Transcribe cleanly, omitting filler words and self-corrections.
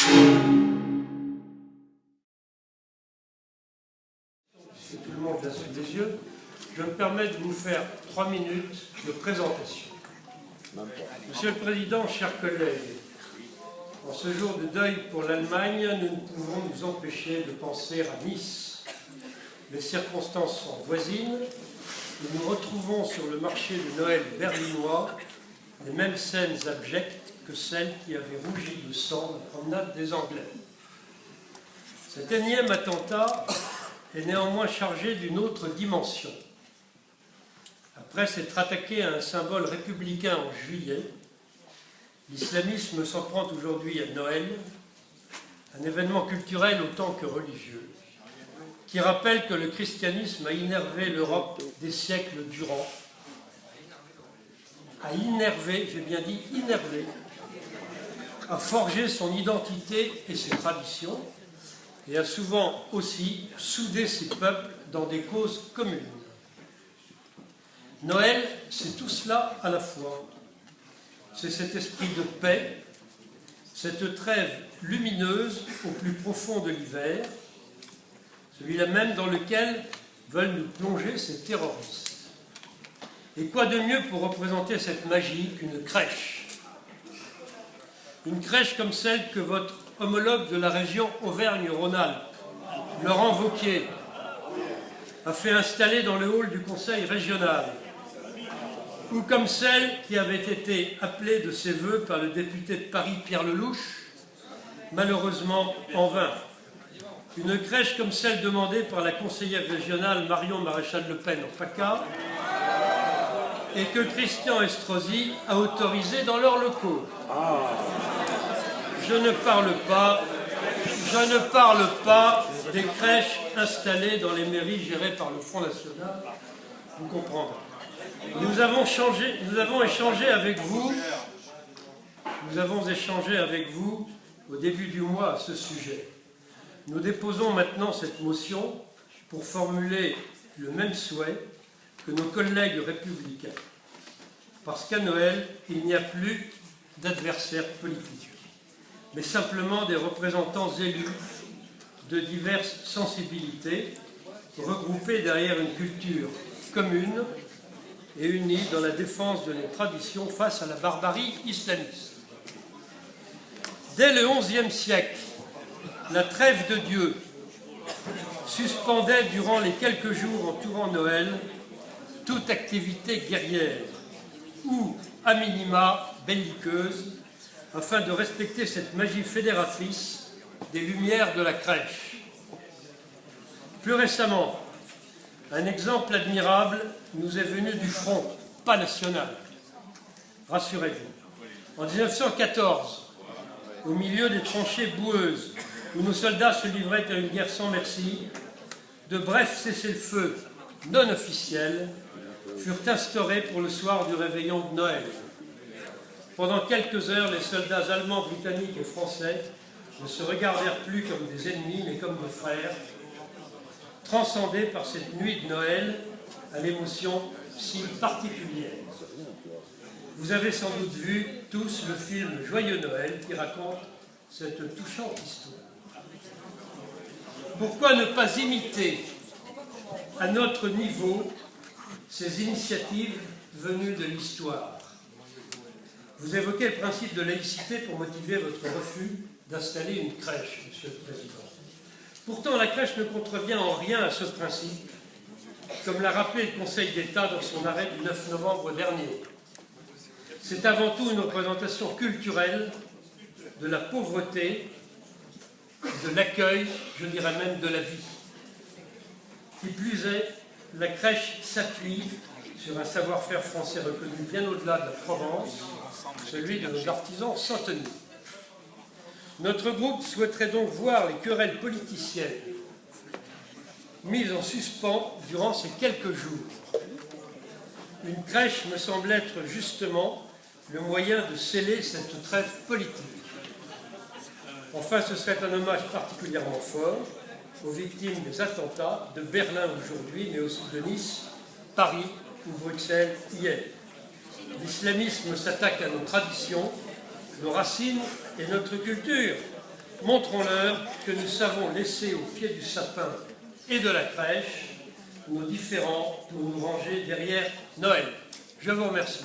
Si tout le monde l'a sous les yeux, je me permets de vous faire 3 minutes de présentation. Monsieur le Président, chers collègues, en ce jour de deuil pour l'Allemagne, nous ne pouvons nous empêcher de penser à Nice. Les circonstances sont voisines et nous retrouvons sur le marché de Noël berlinois les mêmes scènes abjectes que celles qui avaient rougi de sang la promenade des Anglais. Cet énième attentat est néanmoins chargé d'une autre dimension. Après s'être attaqué à un symbole républicain en juillet, l'islamisme s'en prend aujourd'hui à Noël, un événement culturel autant que religieux, qui rappelle que le christianisme a innervé l'Europe des siècles durant, a innervé, j'ai bien dit innervé, a forgé son identité et ses traditions, et a souvent aussi soudé ses peuples dans des causes communes. Noël, c'est tout cela à la fois. C'est cet esprit de paix, cette trêve lumineuse au plus profond de l'hiver, celui-là même dans lequel veulent nous plonger ces terroristes. Et quoi de mieux pour représenter cette magie qu'une crèche? Une crèche comme celle que votre homologue de la région Auvergne-Rhône-Alpes, Laurent Wauquiez, a fait installer dans le hall du conseil régional, ou comme celle qui avait été appelée de ses voeux par le député de Paris Pierre Lelouch, malheureusement en vain. Une crèche comme celle demandée par la conseillère régionale Marion Maréchal Le Pen en PACA et que Christian Estrosi a autorisée dans leurs locaux. Je ne parle pas des crèches installées dans les mairies gérées par le Front National, vous comprendrez. Nous avons échangé avec vous au début du mois à ce sujet. Nous déposons maintenant cette motion pour formuler le même souhait que nos collègues républicains. Parce qu'à Noël, il n'y a plus d'adversaires politiques, mais simplement des représentants élus de diverses sensibilités, regroupés derrière une culture commune et unis dans la défense de nos traditions face à la barbarie islamiste. Dès le XIe siècle, la trêve de Dieu suspendait durant les quelques jours entourant Noël toute activité guerrière ou, à minima, belliqueuse, afin de respecter cette magie fédératrice des lumières de la crèche. Plus récemment, un exemple admirable nous est venu du front, pas national, rassurez-vous. En 1914, au milieu des tranchées boueuses, où nos soldats se livraient à une guerre sans merci, de brefs cessez-le-feu non officiels furent instaurés pour le soir du réveillon de Noël. Pendant quelques heures, les soldats allemands, britanniques et français ne se regardèrent plus comme des ennemis, mais comme des frères, transcendés par cette nuit de Noël à l'émotion si particulière. Vous avez sans doute vu tous le film Joyeux Noël qui raconte cette touchante histoire. Pourquoi ne pas imiter à notre niveau ces initiatives venues de l'histoire? Vous évoquez le principe de laïcité pour motiver votre refus d'installer une crèche, Monsieur le Président. Pourtant, la crèche ne contrevient en rien à ce principe, comme l'a rappelé le Conseil d'État dans son arrêt du 9 novembre dernier. C'est avant tout une représentation culturelle de la pauvreté, de l'accueil, je dirais même de la vie. Qui plus est, la crèche s'appuie sur un savoir-faire français reconnu bien au-delà de la Provence, celui de nos artisans centeniers. Notre groupe souhaiterait donc voir les querelles politiciennes mises en suspens durant ces quelques jours. Une crèche me semble être justement le moyen de sceller cette trêve politique. Enfin, ce serait un hommage particulièrement fort aux victimes des attentats de Berlin aujourd'hui, mais aussi de Nice, Paris ou Bruxelles hier. L'islamisme s'attaque à nos traditions, nos racines et notre culture. montrons-leur que nous savons laisser au pied du sapin et de la crèche nos différends pour nous ranger derrière Noël. Je vous remercie.